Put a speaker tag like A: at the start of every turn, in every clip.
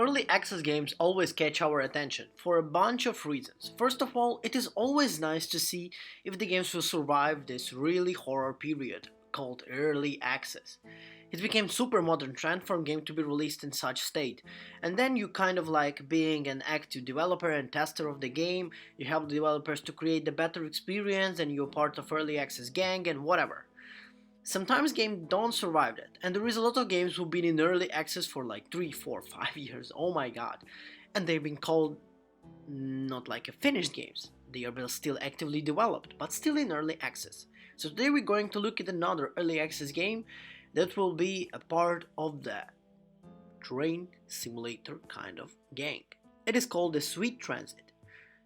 A: Early access games always catch our attention for a bunch of reasons. First of all, it is always nice to see if the games will survive this really horror period called early access. It became super modern trend for a game to be released in such state. And then you kind of like being an active developer and tester of the game, you help the developers to create the better experience and you're part of early access gang and whatever. Sometimes games don't survive that, and there is a lot of games who've been in early access for like 3, 4, 5 years, oh my god. And they've been called not like a finished games. They are still actively developed, but still in early access. So today we're going to look at another early access game that will be a part of the train simulator kind of gang. It is called the Sweet Transit.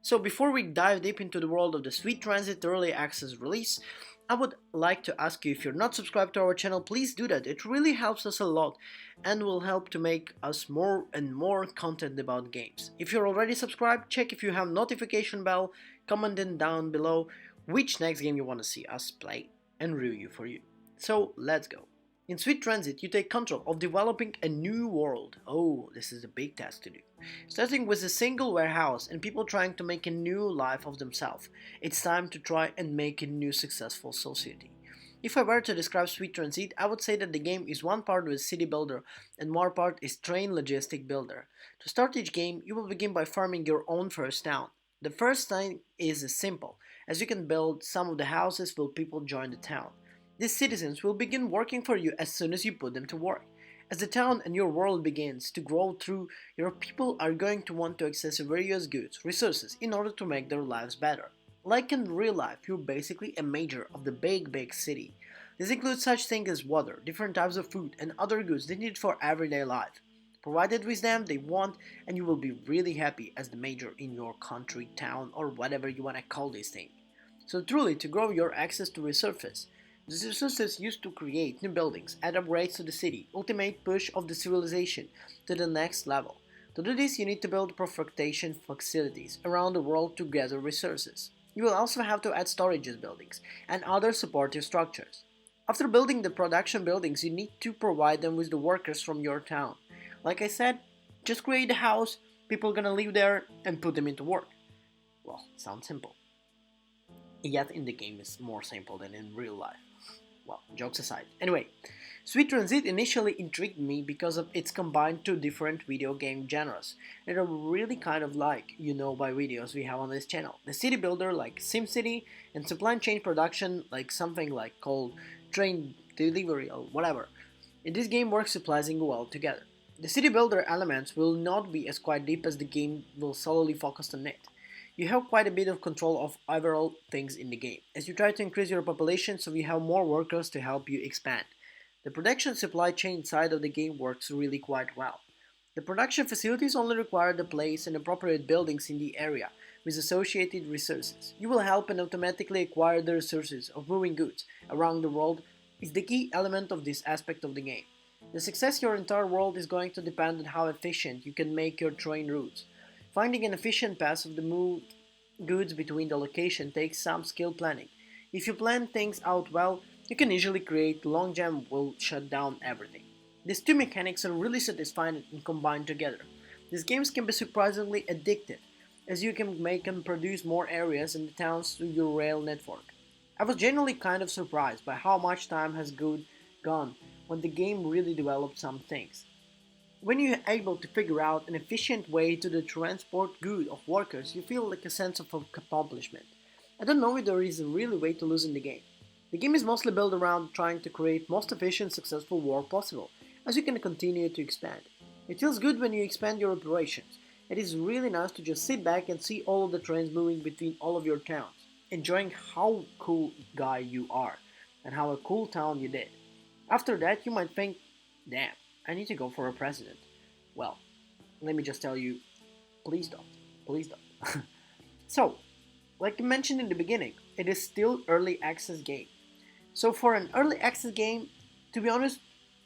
A: So before we dive deep into the world of the Sweet Transit early access release, I would like to ask you, if you're not subscribed to our channel, please do that. It really helps us a lot and will help to make us more and more content about games. If you're already subscribed, check if you have notification bell, commenting down below which next game you want to see us play and review for you. So let's go. In Sweet Transit, you take control of developing a new world. Oh, this is a big task to do. Starting with a single warehouse and people trying to make a new life of themselves. It's time to try and make a new successful society. If I were to describe Sweet Transit, I would say that the game is one part with city builder and more part is train logistic builder. To start each game, you will begin by farming your own first town. The first thing is simple, as you can build some of the houses while people join the town. These citizens will begin working for you as soon as you put them to work. As the town and your world begins to grow through, your people are going to want to access various goods, resources in order to make their lives better. Like in real life, you're basically a major of the big city. This includes such things as water, different types of food, and other goods they need for everyday life. Provided with them, they want, and you will be really happy as the major in your country, town, or whatever you want to call this thing. So truly, to grow your access to resources, these resources used to create new buildings, add upgrades to the city, ultimate push of the civilization to the next level. To do this, you need to build profructation facilities around the world to gather resources. You will also have to add storages buildings and other supportive structures. After building the production buildings, you need to provide them with the workers from your town. Like I said, just create a house, people are gonna live there and put them into work. Well, sounds simple. Yet in the game is more simple than in real life. Well, jokes aside. Anyway, Sweet Transit initially intrigued me because of its combined two different video game genres that are really kind of like, by videos we have on this channel. The city builder like SimCity and supply chain production like something like called Train Delivery or whatever. In this game works surprisingly well together. The city builder elements will not be as quite deep as the game will solely focus on it. You have quite a bit of control of overall things in the game, as you try to increase your population so you have more workers to help you expand. The production supply chain side of the game works really quite well. The production facilities only require the place and appropriate buildings in the area with associated resources. You will help and automatically acquire the resources of moving goods around the world is the key element of this aspect of the game. The success of your entire world is going to depend on how efficient you can make your train routes. Finding an efficient path of the moved goods between the location takes some skill planning. If you plan things out well, you can easily create long jam will shut down everything. These two mechanics are really satisfying and combined together. These games can be surprisingly addictive, as you can make and produce more areas in the towns through your rail network. I was genuinely kind of surprised by how much time has gone when the game really developed some things. When you're able to figure out an efficient way to the transport good of workers, you feel like a sense of accomplishment. I don't know if there is a really way to lose in the game. The game is mostly built around trying to create most efficient, successful work possible, as you can continue to expand. It feels good when you expand your operations. It is really nice to just sit back and see all of the trains moving between all of your towns, enjoying how cool guy you are, and how a cool town you did. After that, you might think, damn, I need to go for a president. Well, let me just tell you, please don't. Please don't. So, like I mentioned in the beginning, it is still early access game. So for an early access game, to be honest,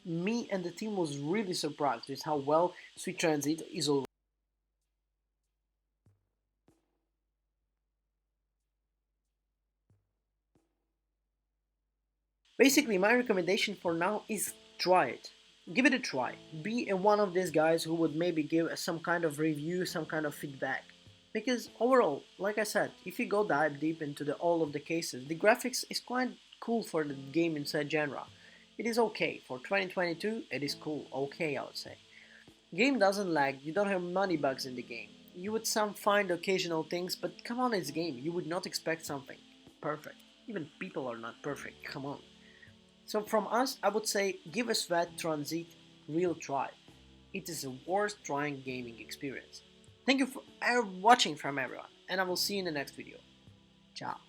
A: me and the team was really surprised with how well Sweet Transit is already. Basically, my recommendation for now is try it. Give it a try. Be one of these guys who would maybe give some kind of review, some kind of feedback. Because overall, like I said, if you go dive deep into all of the cases, the graphics is quite cool for the game inside genre. It is okay. For 2022, it is cool. Okay, I would say. Game doesn't lag, you don't have money bugs in the game. You would some find occasional things, but come on, it's a game. You would not expect something perfect. Even people are not perfect, come on. So from us, I would say give a Sweat Transit real try. It is a worth trying gaming experience. Thank you for watching from everyone, and I will see you in the next video. Ciao.